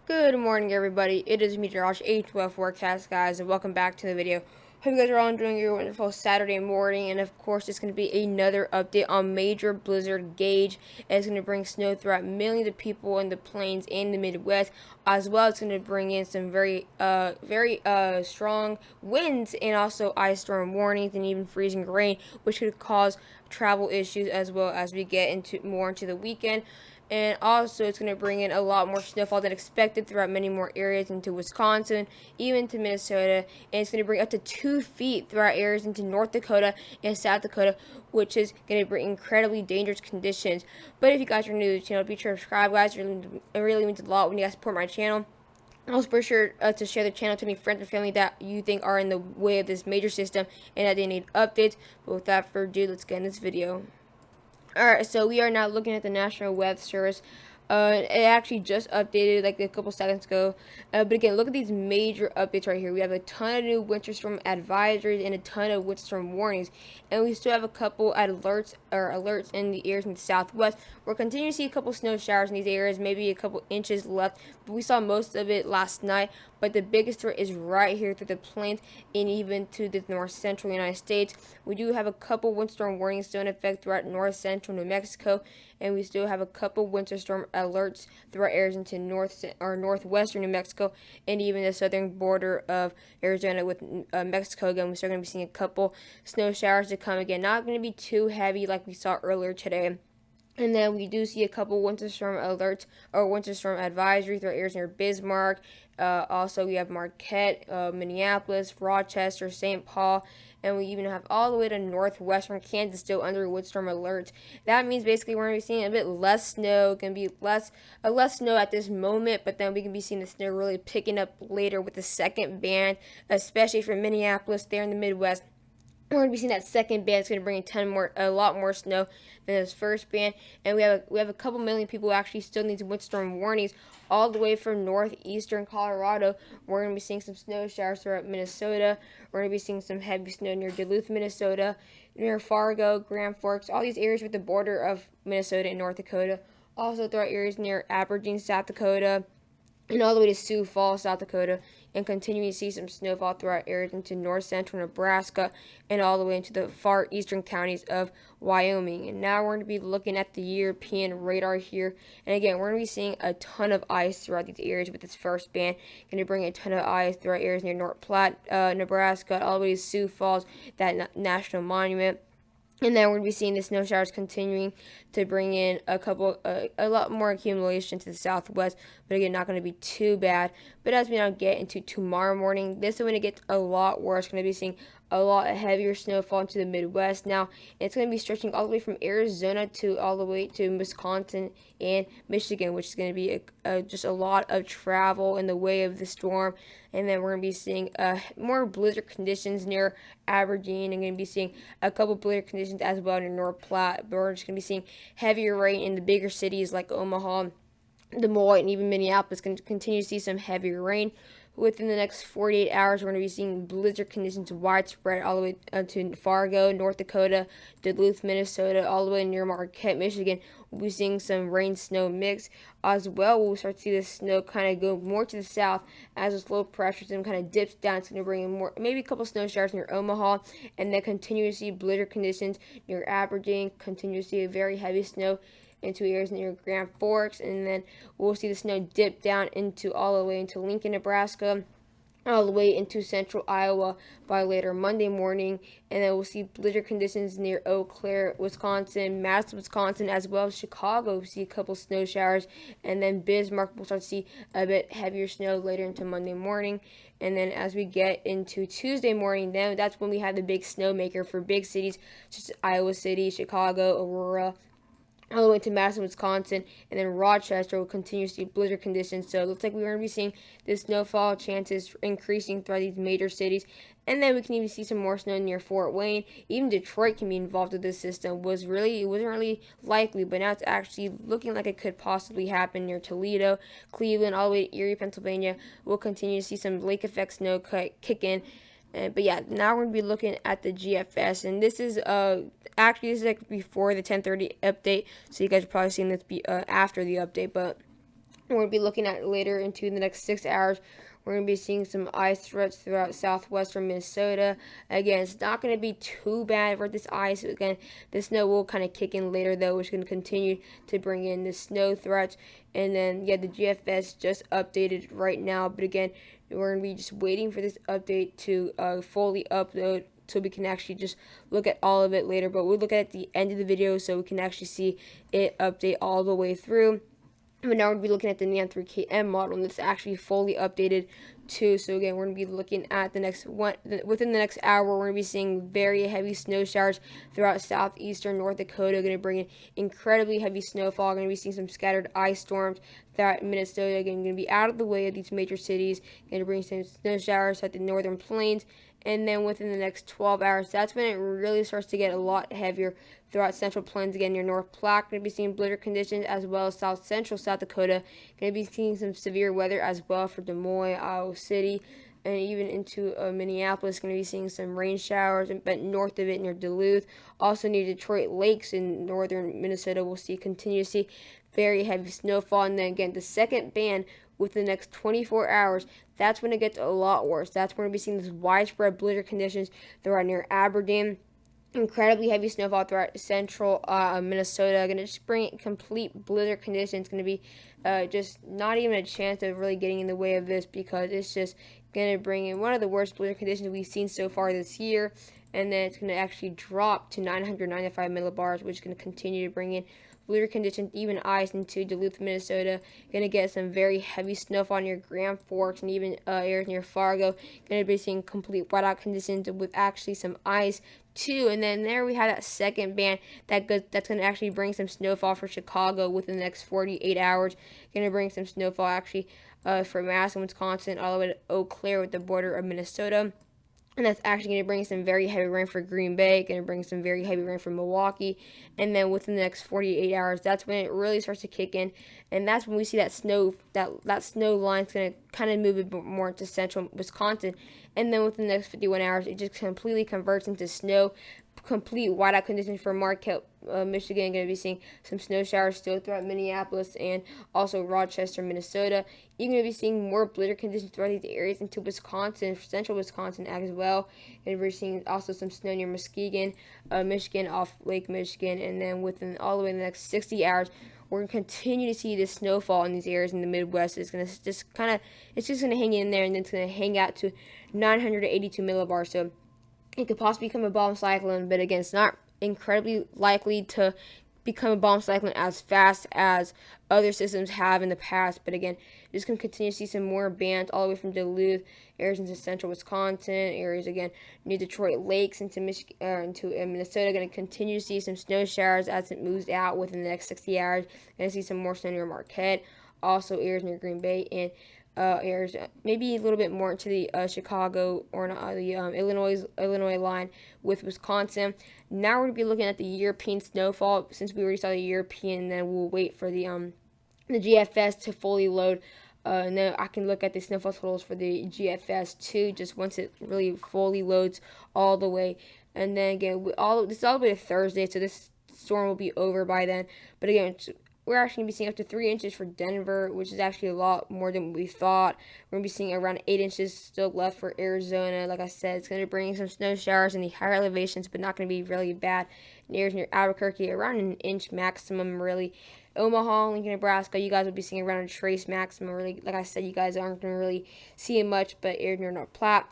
Good morning, everybody. It is me, Josh, 812 Forecast, guys, and welcome back to the video. Hope you guys are all enjoying your wonderful Saturday morning, and of course, it's going to be another update on major blizzard Gage. It's going to bring snow throughout millions of people in the plains and the Midwest, as well as going to bring in some very strong winds and also ice storm warnings and even freezing rain, which could cause travel issues as well as we get into the weekend. And also, it's going to bring in a lot more snowfall than expected throughout many more areas into Wisconsin, even to Minnesota. And it's going to bring up to 2 feet throughout areas into North Dakota and South Dakota, which is going to bring incredibly dangerous conditions. But if you guys are new to the channel, be sure to subscribe, guys. It really means a lot when you guys support my channel. Also, be sure to share the channel to any friends and family that you think are in the way of this major system and that they need updates. But without further ado, let's get in this video. Alright, so we are now looking at the National Weather Service. It actually just updated like a couple seconds ago. But again, look at these major updates right here. We have a ton of new winter storm advisories and a ton of winter storm warnings. And we still have a couple alerts in the areas in the southwest. We're continuing to see a couple snow showers in these areas, maybe a couple inches left. But we saw most of it last night. But the biggest threat is right here through the plains and even to the north central United States. We do have a couple windstorm warnings still in effect throughout north central New Mexico, and we still have a couple winter storm alerts throughout areas into northwestern New Mexico and even the southern border of Arizona with Mexico. Again, we're still going to be seeing a couple snow showers to come. Again, not going to be too heavy like we saw earlier today. And then we do see a couple winter storm alerts or winter storm advisories throughout areas near Bismarck. Also, we have Marquette, Minneapolis, Rochester, St. Paul, and we even have all the way to northwestern Kansas still under windstorm alerts. That means basically we're going to be seeing a bit less snow. It can be less snow at this moment, but then we can be seeing the snow really picking up later with the second band, especially for Minneapolis there in the Midwest. We're going to be seeing that second band. It's going to bring a lot more snow than this first band, and we have a couple million people who actually still need windstorm warnings all the way from northeastern Colorado. We're going to be seeing some snow showers throughout Minnesota. We're going to be seeing some heavy snow near Duluth, Minnesota, near Fargo, Grand Forks, all these areas with the border of Minnesota and North Dakota. Also throughout areas near Aberdeen, South Dakota, and all the way to Sioux Falls, South Dakota, and continuing to see some snowfall throughout areas into north central Nebraska and all the way into the far eastern counties of Wyoming. And now we're going to be looking at the European radar here. And again, we're going to be seeing a ton of ice throughout these areas with this first band. Going to bring a ton of ice throughout areas near North Platte, Nebraska, all the way to Sioux Falls, that national monument. And then we're going to be seeing the snow showers continuing to bring in a lot more accumulation to the southwest. But again, not going to be too bad. But as we now get into tomorrow morning, this is when it gets a lot worse. Going to be seeing a lot heavier snowfall into the Midwest. Now, it's going to be stretching all the way from Arizona to all the way to Wisconsin and Michigan, which is going to be just a lot of travel in the way of the storm. And then we're going to be seeing more blizzard conditions near Aberdeen, and going to be seeing a couple blizzard conditions as well near North Platte. But we're just going to be seeing heavier rain in the bigger cities like Omaha, Des Moines, and even Minneapolis. Going to continue to see some heavier rain. Within the next 48 hours, we're going to be seeing blizzard conditions widespread all the way to Fargo, North Dakota, Duluth, Minnesota, all the way near Marquette, Michigan. We'll be seeing some rain snow mix as well. We'll start to see the snow kind of go more to the south as this low pressure system kind of dips down. It's going to bring in more, maybe a couple snow showers near Omaha, and then continue to see blizzard conditions near Aberdeen. Continue to see a very heavy snow into areas near Grand Forks, and then we'll see the snow dip down into all the way into Lincoln, Nebraska, all the way into central Iowa by later Monday morning, and then we'll see blizzard conditions near Eau Claire, Wisconsin, Madison, Wisconsin, as well as Chicago. We'll see a couple snow showers, and then Bismarck will start to see a bit heavier snow later into Monday morning. And then as we get into Tuesday morning, then that's when we have the big snowmaker for big cities such as Iowa City, Chicago, Aurora, all the way to Madison, Wisconsin, and then Rochester will continue to see blizzard conditions. So it looks like we're going to be seeing the snowfall chances increasing throughout these major cities. And then we can even see some more snow near Fort Wayne. Even Detroit can be involved with this system. It wasn't really likely, but now it's actually looking like it could possibly happen near Toledo, Cleveland, all the way to Erie, Pennsylvania. We'll continue to see some lake effect snow kick in. But yeah, now we're going to be looking at the GFS, and this is actually like before the 10:30 update, so you guys are probably seeing this after the update. But we're going to be looking at later into the next 6 hours. We're going to be seeing some ice threats throughout southwestern Minnesota. Again, it's not going to be too bad for this ice. Again, the snow will kind of kick in later, though, which is going to continue to bring in the snow threats. And then, yeah, the GFS just updated right now. But again, we're going to be just waiting for this update to fully upload so we can actually just look at all of it later. But we'll look at the end of the video so we can actually see it update all the way through. But now we're going to be looking at the NAM3KM model, and it's actually fully updated too. So again, we're going to be looking at within the next hour, we're going to be seeing very heavy snow showers throughout southeastern North Dakota. Going to bring in incredibly heavy snowfall. Going to be seeing some scattered ice storms throughout Minnesota. Again, going to be out of the way of these major cities. Going to bring some snow showers at the northern plains. And then within the next 12 hours, that's when it really starts to get a lot heavier throughout Central Plains, again, near North Platte. Going to be seeing blizzard conditions as well as South Central South Dakota. Going to be seeing some severe weather as well for Des Moines, Iowa City, and even into Minneapolis. Going to be seeing some rain showers, but north of it near Duluth. Also near Detroit Lakes in northern Minnesota, we'll continue to see very heavy snowfall. And then again, the second band within the next 24 hours, that's when it gets a lot worse. That's when we'll be seeing this widespread blizzard conditions throughout near Aberdeen. Incredibly heavy snowfall throughout central Minnesota. Going to just bring complete blizzard conditions. Going to be just not even a chance of really getting in the way of this, because it's just going to bring in one of the worst blizzard conditions we've seen so far this year. And then it's going to actually drop to 995 millibars, which is going to continue to bring in blizzard conditions, even ice into Duluth, Minnesota. Going to get some very heavy snowfall near Grand Forks and even areas near Fargo. Going to be seeing complete whiteout conditions with actually some ice too. And then there we have that second band that's going to actually bring some snowfall for Chicago within the next 48 hours. Going to bring some snowfall actually for Madison, Wisconsin, all the way to Eau Claire with the border of Minnesota. And that's actually going to bring some very heavy rain for Green Bay, going to bring some very heavy rain for Milwaukee. And then within the next 48 hours, that's when it really starts to kick in. And that's when we see that snow line is going to kind of move a bit more into central Wisconsin. And then within the next 51 hours, it just completely converts into snow. Complete whiteout conditions for Marquette, Michigan. Going to be seeing some snow showers still throughout Minneapolis and also Rochester, Minnesota. You're going to be seeing more blizzard conditions throughout these areas into Wisconsin, central Wisconsin as well. And we're seeing also some snow near Muskegon, Michigan, off Lake Michigan. And then within all the way in the next 60 hours, we're going to continue to see this snowfall in these areas in the Midwest. It's going to just kind of, it's just going to hang in there, and then it's going to hang out to 982 millibars. So it could possibly become a bomb cyclone, but again, it's not incredibly likely to become a bomb cyclone as fast as other systems have in the past. But again, just going to continue to see some more bands all the way from Duluth, areas into central Wisconsin, areas again near Detroit Lakes into Michigan, into Minnesota. Going to continue to see some snow showers as it moves out within the next 60 hours. Going to see some more snow near Marquette, also areas near Green Bay, and areas maybe a little bit more into the Chicago or the Illinois line with Wisconsin. Now we're going to be looking at the European snowfall, since we already saw the European. Then we'll wait for the GFS to fully load. And then I can look at the snowfall totals for the GFS too, just once it really fully loads all the way. And then again, this is all the way to Thursday, so this storm will be over by then. But again, we're actually going to be seeing up to 3 inches for Denver, which is actually a lot more than we thought. We're going to be seeing around 8 inches still left for Arizona. Like I said, it's going to bring some snow showers in the higher elevations, but not going to be really bad in areas near Albuquerque, around an inch maximum, really. Omaha, Lincoln, Nebraska, you guys will be seeing around a trace maximum. Really, like I said, you guys aren't going to really see it much, but areas near North Platte,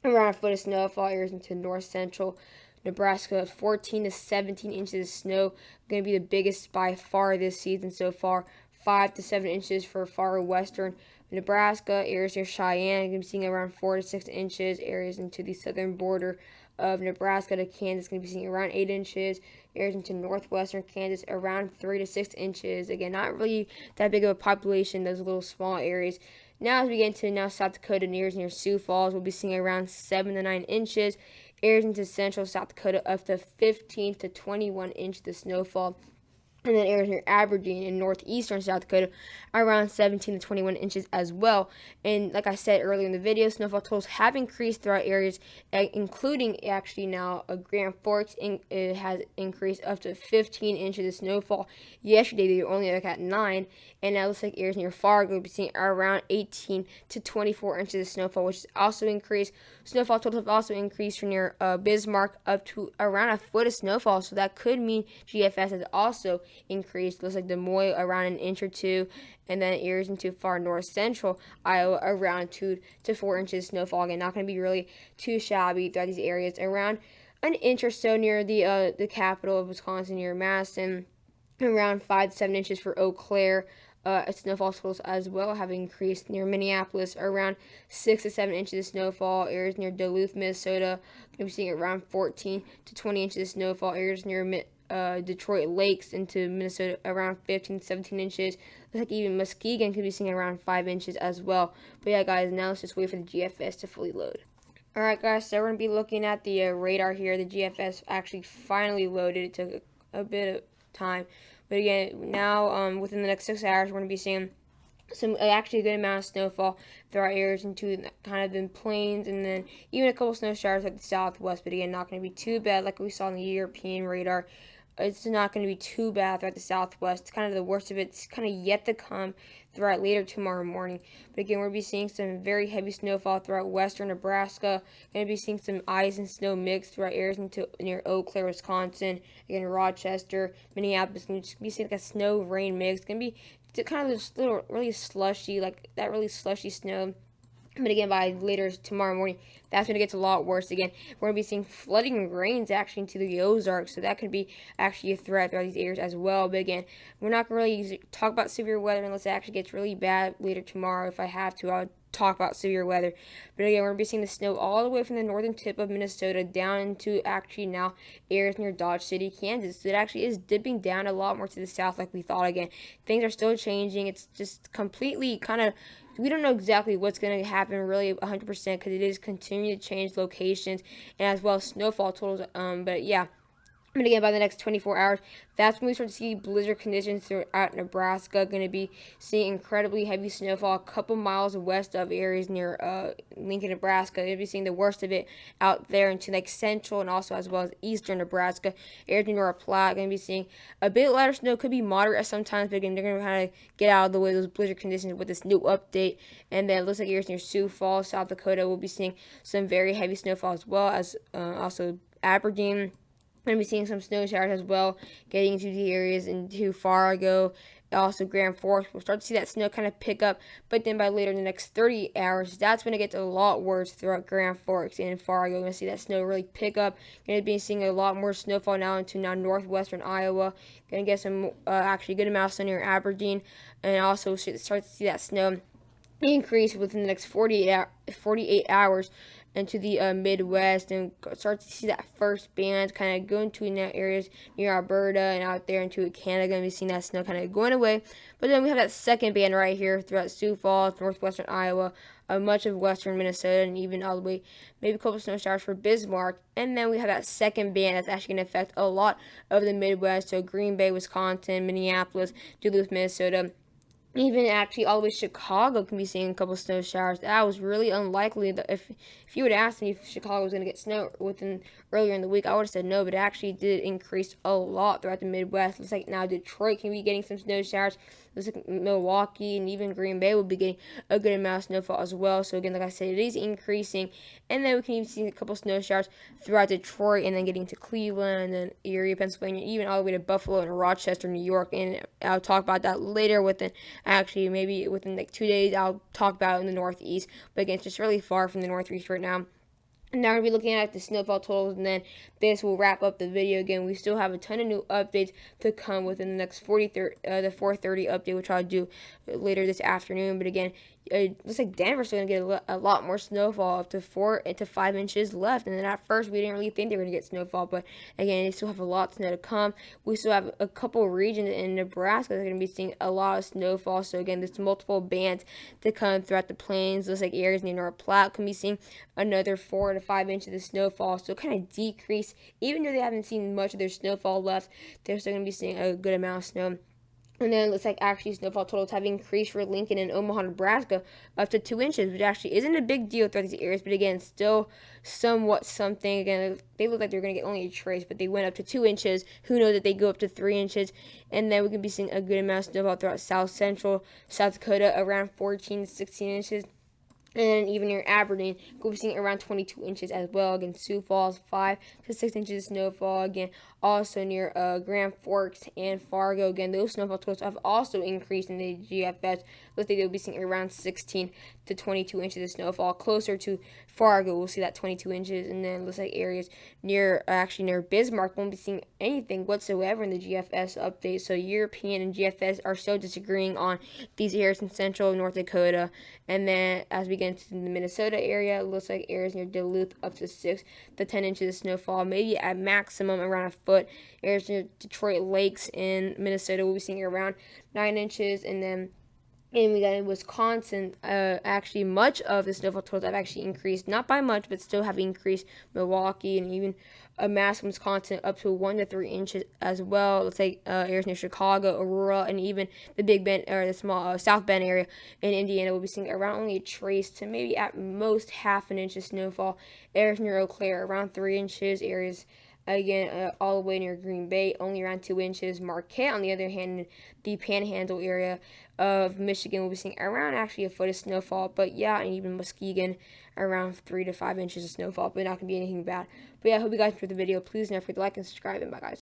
around a foot of snowfall, areas into north central Nebraska, 14 to 17 inches of snow, going to be the biggest by far this season so far. 5 to 7 inches for far western Nebraska, areas near Cheyenne, going to be seeing around 4 to 6 inches. Areas into the southern border of Nebraska to Kansas, going to be seeing around 8 inches. Areas into northwestern Kansas, around 3 to 6 inches. Again, not really that big of a population, those little small areas. Now as we get into South Dakota, areas near Sioux Falls, we'll be seeing around 7 to 9 inches. Areas into central South Dakota, up to 15 to 21 inches of snowfall. And then areas near Aberdeen and northeastern South Dakota around 17 to 21 inches as well. And like I said earlier in the video, snowfall totals have increased throughout areas, including actually now Grand Forks. It has increased up to 15 inches of snowfall. Yesterday they were only like at 9, and now it looks like areas near Fargo will be seeing around 18 to 24 inches of snowfall, which is also increased. Snowfall totals have also increased from near Bismarck up to around a foot of snowfall, so that could mean GFS has also increased. Looks like Des Moines around an inch or two, and then areas into far north central Iowa around 2 to 4 inches snowfall. Again, not going to be really too shabby throughout these areas. Around an inch or so near the capital of Wisconsin, near Madison. Around 5 to 7 inches for Eau Claire. Snowfall totals as well have increased near Minneapolis, around 6 to 7 inches of snowfall. Areas near Duluth, Minnesota, going to be seeing around 14 to 20 inches of snowfall. Areas near Detroit Lakes into Minnesota around 15 to 17 inches. Looks like even Muskegon could be seeing around 5 inches as well. But yeah, guys, now let's just wait for the GFS to fully load. Alright, guys, so we're going to be looking at the radar here. The GFS actually finally loaded. It took a bit of time. But again, now within the next 6 hours, we're going to be seeing some actually a good amount of snowfall throughout areas into kind of the plains, and then even a couple snow showers at the southwest. But again, not going to be too bad like we saw on the European radar. It's not going to be too bad throughout the southwest. It's kind of the worst of it. It's kind of yet to come throughout later tomorrow morning. But again, we'll be seeing some very heavy snowfall throughout western Nebraska. Going to be seeing some ice and snow mix throughout areas near Eau Claire, Wisconsin. Again, Rochester, Minneapolis. Going to be seeing like a snow rain mix. It's going to be kind of this little really slushy, like that really slushy snow. But again, by later tomorrow morning, that's going to get a lot worse. Again, we're going to be seeing flooding rains actually into the Ozarks, so that could be actually a threat throughout these areas as well. But again, we're not going to really talk about severe weather unless it actually gets really bad later tomorrow. If I have to, I'll talk about severe weather. But again, we're going to be seeing the snow all the way from the northern tip of Minnesota down into actually now areas near Dodge City, Kansas. So it actually is dipping down a lot more to the south like we thought. Again, things are still changing. It's just completely kind of, we don't know exactly what's going to happen really 100% because it is continuing to change locations and as well as snowfall totals. But yeah. But again, by the next 24 hours, that's when we start to see blizzard conditions throughout Nebraska. Going to be seeing incredibly heavy snowfall a couple miles west of areas near Lincoln, Nebraska. You'll be seeing the worst of it out there into like central and also as well as eastern Nebraska. Areas near North Platte, going to be seeing a bit lighter snow. Could be moderate sometimes, but again, they're going to kind of get out of the way those blizzard conditions with this new update. And then it looks like areas near Sioux Falls, South Dakota, will be seeing some very heavy snowfall as well as also Aberdeen. Going to be seeing some snow showers as well, getting into the areas into Fargo, also Grand Forks. We'll start to see that snow kind of pick up, but then by later in the next 30 hours, that's when it gets a lot worse throughout Grand Forks and Fargo. We're going to see that snow really pick up. Going to be seeing a lot more snowfall now into northwestern Iowa. Going to get some actually good amount of snow near Aberdeen, and also start to see that snow increase within the next 48 hours into the Midwest, and start to see that first band kind of go into areas near Alberta and out there into Canada. Going to be seeing that snow kind of going away. But then we have that second band right here throughout Sioux Falls, northwestern Iowa, much of western Minnesota, and even all the way, maybe a couple of snow showers for Bismarck. And then we have that second band that's actually going to affect a lot of the Midwest, so Green Bay, Wisconsin, Minneapolis, Duluth, Minnesota. Even actually all the way to Chicago can be seeing a couple of snow showers. That was really unlikely. If you would ask me if Chicago was going to get snow within earlier in the week, I would have said no, but it actually did increase a lot throughout the Midwest. Looks like now Detroit can be getting some snow showers. Looks like Milwaukee and even Green Bay will be getting a good amount of snowfall as well. So again, like I said, it is increasing. And then we can even see a couple of snow showers throughout Detroit, and then getting to Cleveland and then Erie, Pennsylvania, even all the way to Buffalo and Rochester, New York. And I'll talk about that later actually maybe within like 2 days. I'll talk about it in the Northeast. But again, it's just really far from the Northeast right now. And now we're going to be looking at the snowfall totals, and then this will wrap up the video. Again, we still have a ton of new updates to come within the next the 4:30 update, which I'll do later this afternoon. But again, it looks like Denver's still going to get a lot more snowfall, up to 4 to 5 inches left. And then at first, we didn't really think they were going to get snowfall, but again, they still have a lot of snow to come. We still have a couple regions in Nebraska that are going to be seeing a lot of snowfall. So again, there's multiple bands to come throughout the plains. Looks like areas near North Platte can be seeing another 4 to to 5 inches of snowfall, so kind of decrease. Even though they haven't seen much of their snowfall left, they're still going to be seeing a good amount of snow. And then it looks like actually snowfall totals have increased for Lincoln and Omaha, Nebraska up to 2 inches, which actually isn't a big deal throughout these areas, but again, still somewhat something. Again, they look like they're going to get only a trace, but they went up to 2 inches. Who knows that they go up to 3 inches? And then we can be seeing a good amount of snowfall throughout South Central, South Dakota, around 14 to 16 inches. And even near Aberdeen, we'll be seeing around 22 inches as well. Again, Sioux Falls, 5 to 6 inches of snowfall. Again, also near Grand Forks and Fargo. Again, those snowfall totals have also increased in the GFS. Looks like they'll be seeing around 16 to 22 inches of snowfall. Closer to Fargo, we'll see that 22 inches. And then it looks like areas near Bismarck won't be seeing anything whatsoever in the GFS update. So European and GFS are still disagreeing on these areas in central North Dakota. And then as we get into the Minnesota area, it looks like areas near Duluth up to 6 to 10 inches of snowfall, maybe at maximum around a foot. Areas near Detroit Lakes in Minnesota will be seeing around 9 inches. And then we got in Wisconsin, actually much of the snowfall totals have actually increased, not by much, but still have increased. Milwaukee and even Madison, Wisconsin, up to 1 to 3 inches as well. Let's say areas near Chicago, Aurora, and even the Big Bend or the small South Bend area in Indiana will be seeing around only a trace to maybe at most half an inch of snowfall. Areas near Eau Claire, around 3 inches. Areas again all the way near Green Bay, only around 2 inches. Marquette, on the other hand, the Panhandle area of Michigan, will be seeing around actually a foot of snowfall. But yeah, and even Muskegon, around 3 to 5 inches of snowfall, but not going to be anything bad. But yeah, I hope you guys enjoyed the video. Please don't forget to like and subscribe, and bye guys.